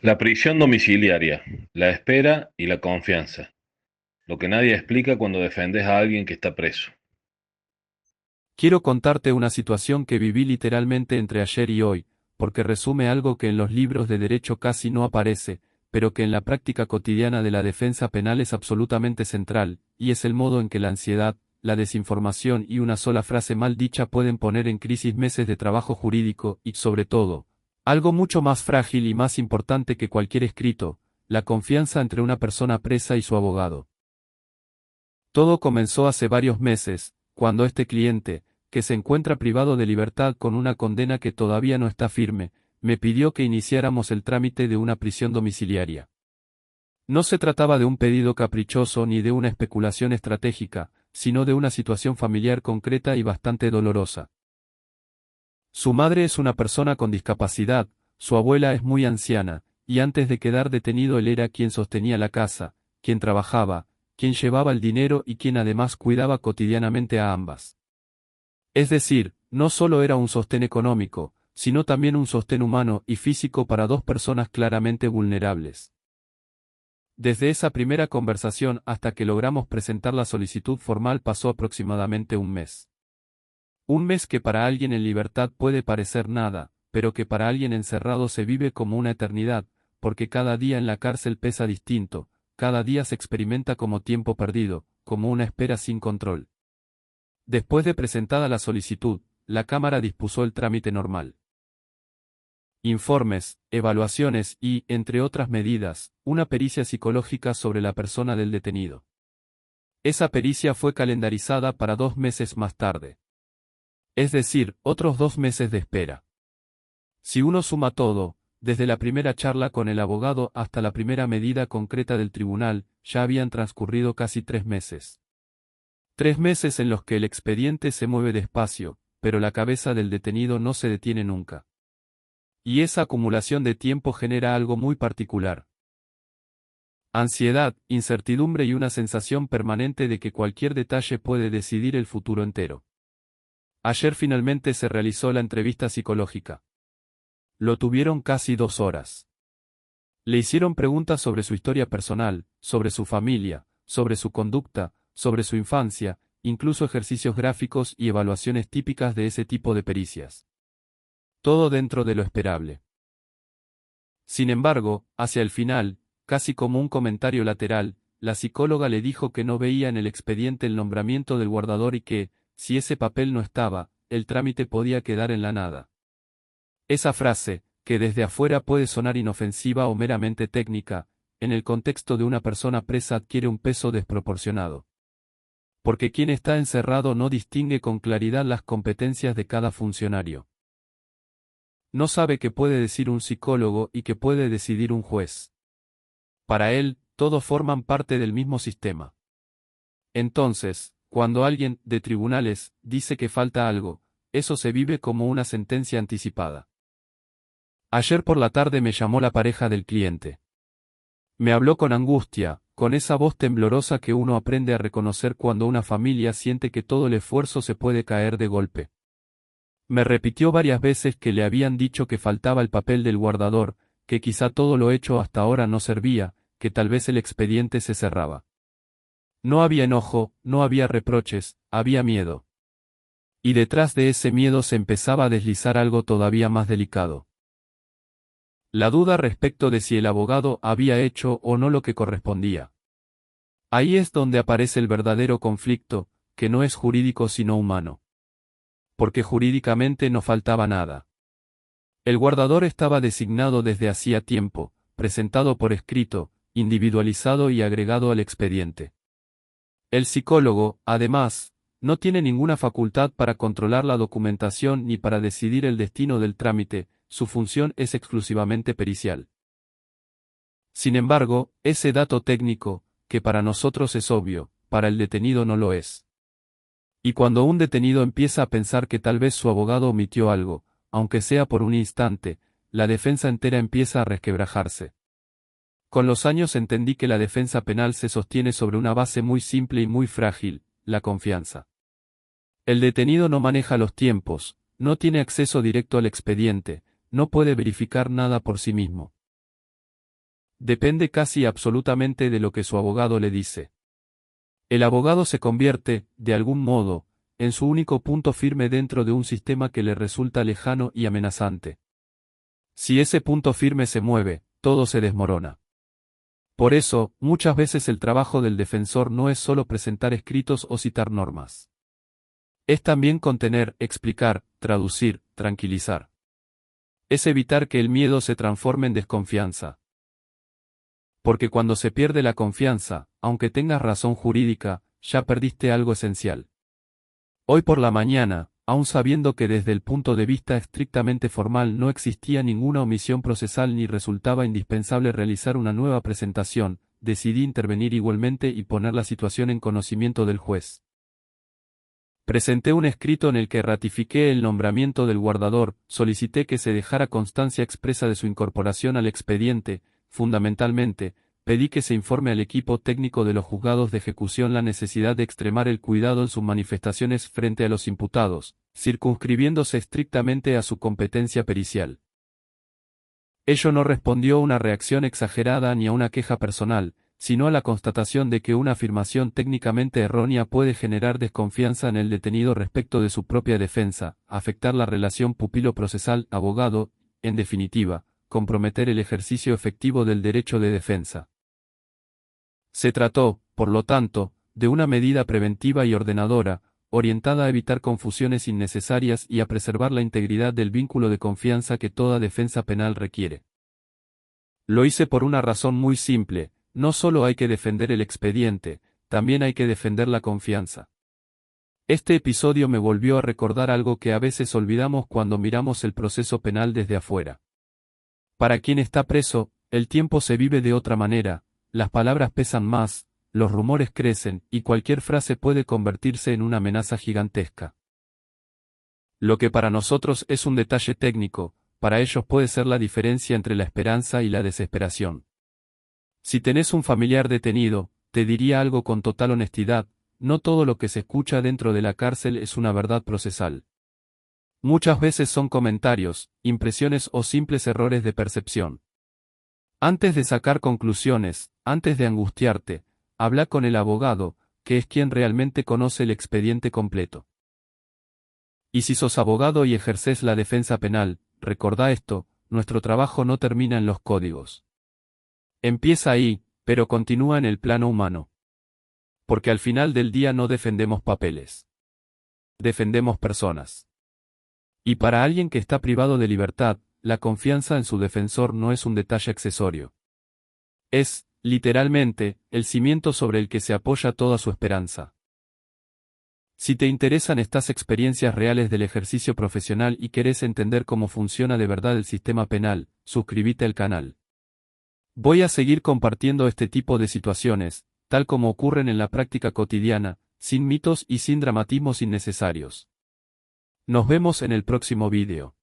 La prisión domiciliaria, la espera y la confianza. Lo que nadie explica cuando defendes a alguien que está preso. Quiero contarte una situación que viví literalmente entre ayer y hoy, porque resume algo que en los libros de derecho casi no aparece, pero que en la práctica cotidiana de la defensa penal es absolutamente central, y es el modo en que la ansiedad, la desinformación y una sola frase mal dicha pueden poner en crisis meses de trabajo jurídico y, sobre todo, algo mucho más frágil y más importante que cualquier escrito, la confianza entre una persona presa y su abogado. Todo comenzó hace varios meses, cuando este cliente, que se encuentra privado de libertad con una condena que todavía no está firme, me pidió que iniciáramos el trámite de una prisión domiciliaria. No se trataba de un pedido caprichoso ni de una especulación estratégica, sino de una situación familiar concreta y bastante dolorosa. Su madre es una persona con discapacidad, su abuela es muy anciana, y antes de quedar detenido él era quien sostenía la casa, quien trabajaba, quien llevaba el dinero y quien además cuidaba cotidianamente a ambas. Es decir, no solo era un sostén económico, sino también un sostén humano y físico para dos personas claramente vulnerables. Desde esa primera conversación hasta que logramos presentar la solicitud formal pasó aproximadamente un mes. Un mes que para alguien en libertad puede parecer nada, pero que para alguien encerrado se vive como una eternidad, porque cada día en la cárcel pesa distinto, cada día se experimenta como tiempo perdido, como una espera sin control. Después de presentada la solicitud, la Cámara dispuso el trámite normal. Informes, evaluaciones y, entre otras medidas, una pericia psicológica sobre la persona del detenido. Esa pericia fue calendarizada para 2 meses más tarde. Es decir, otros 2 meses de espera. Si uno suma todo, desde la primera charla con el abogado hasta la primera medida concreta del tribunal, ya habían transcurrido casi 3 meses. 3 meses en los que el expediente se mueve despacio, pero la cabeza del detenido no se detiene nunca. Y esa acumulación de tiempo genera algo muy particular. Ansiedad, incertidumbre y una sensación permanente de que cualquier detalle puede decidir el futuro entero. Ayer finalmente se realizó la entrevista psicológica. Lo tuvieron casi 2 horas. Le hicieron preguntas sobre su historia personal, sobre su familia, sobre su conducta, sobre su infancia, incluso ejercicios gráficos y evaluaciones típicas de ese tipo de pericias. Todo dentro de lo esperable. Sin embargo, hacia el final, casi como un comentario lateral, la psicóloga le dijo que no veía en el expediente el nombramiento del guardador y que, si ese papel no estaba, el trámite podía quedar en la nada. Esa frase, que desde afuera puede sonar inofensiva o meramente técnica, en el contexto de una persona presa adquiere un peso desproporcionado. Porque quien está encerrado no distingue con claridad las competencias de cada funcionario. No sabe qué puede decir un psicólogo y qué puede decidir un juez. Para él, todos forman parte del mismo sistema. Entonces, cuando alguien, de tribunales, dice que falta algo, eso se vive como una sentencia anticipada. Ayer por la tarde me llamó la pareja del cliente. Me habló con angustia, con esa voz temblorosa que uno aprende a reconocer cuando una familia siente que todo el esfuerzo se puede caer de golpe. Me repitió varias veces que le habían dicho que faltaba el papel del guardador, que quizá todo lo hecho hasta ahora no servía, que tal vez el expediente se cerraba. No había enojo, no había reproches, había miedo. Y detrás de ese miedo se empezaba a deslizar algo todavía más delicado. La duda respecto de si el abogado había hecho o no lo que correspondía. Ahí es donde aparece el verdadero conflicto, que no es jurídico sino humano. Porque jurídicamente no faltaba nada. El guardador estaba designado desde hacía tiempo, presentado por escrito, individualizado y agregado al expediente. El psicólogo, además, no tiene ninguna facultad para controlar la documentación ni para decidir el destino del trámite, su función es exclusivamente pericial. Sin embargo, ese dato técnico, que para nosotros es obvio, para el detenido no lo es. Y cuando un detenido empieza a pensar que tal vez su abogado omitió algo, aunque sea por un instante, la defensa entera empieza a resquebrajarse. Con los años entendí que la defensa penal se sostiene sobre una base muy simple y muy frágil, la confianza. El detenido no maneja los tiempos, no tiene acceso directo al expediente, no puede verificar nada por sí mismo. Depende casi absolutamente de lo que su abogado le dice. El abogado se convierte, de algún modo, en su único punto firme dentro de un sistema que le resulta lejano y amenazante. Si ese punto firme se mueve, todo se desmorona. Por eso, muchas veces el trabajo del defensor no es solo presentar escritos o citar normas. Es también contener, explicar, traducir, tranquilizar. Es evitar que el miedo se transforme en desconfianza. Porque cuando se pierde la confianza, aunque tengas razón jurídica, ya perdiste algo esencial. Hoy por la mañana, aun sabiendo que desde el punto de vista estrictamente formal no existía ninguna omisión procesal ni resultaba indispensable realizar una nueva presentación, decidí intervenir igualmente y poner la situación en conocimiento del juez. Presenté un escrito en el que ratifiqué el nombramiento del guardador, solicité que se dejara constancia expresa de su incorporación al expediente, fundamentalmente, pedí que se informe al equipo técnico de los juzgados de ejecución la necesidad de extremar el cuidado en sus manifestaciones frente a los imputados, circunscribiéndose estrictamente a su competencia pericial. Ello no respondió a una reacción exagerada ni a una queja personal, sino a la constatación de que una afirmación técnicamente errónea puede generar desconfianza en el detenido respecto de su propia defensa, afectar la relación pupilo-procesal-abogado, en definitiva, comprometer el ejercicio efectivo del derecho de defensa. Se trató, por lo tanto, de una medida preventiva y ordenadora, orientada a evitar confusiones innecesarias y a preservar la integridad del vínculo de confianza que toda defensa penal requiere. Lo hice por una razón muy simple: no solo hay que defender el expediente, también hay que defender la confianza. Este episodio me volvió a recordar algo que a veces olvidamos cuando miramos el proceso penal desde afuera. Para quien está preso, el tiempo se vive de otra manera, las palabras pesan más, los rumores crecen, y cualquier frase puede convertirse en una amenaza gigantesca. Lo que para nosotros es un detalle técnico, para ellos puede ser la diferencia entre la esperanza y la desesperación. Si tenés un familiar detenido, te diría algo con total honestidad: no todo lo que se escucha dentro de la cárcel es una verdad procesal. Muchas veces son comentarios, impresiones o simples errores de percepción. Antes de sacar conclusiones, antes de angustiarte, habla con el abogado, que es quien realmente conoce el expediente completo. Y si sos abogado y ejercés la defensa penal, recordá esto: nuestro trabajo no termina en los códigos. Empieza ahí, pero continúa en el plano humano. Porque al final del día no defendemos papeles. Defendemos personas. Y para alguien que está privado de libertad, la confianza en su defensor no es un detalle accesorio. Es, literalmente, el cimiento sobre el que se apoya toda su esperanza. Si te interesan estas experiencias reales del ejercicio profesional y querés entender cómo funciona de verdad el sistema penal, suscríbete al canal. Voy a seguir compartiendo este tipo de situaciones, tal como ocurren en la práctica cotidiana, sin mitos y sin dramatismos innecesarios. Nos vemos en el próximo vídeo.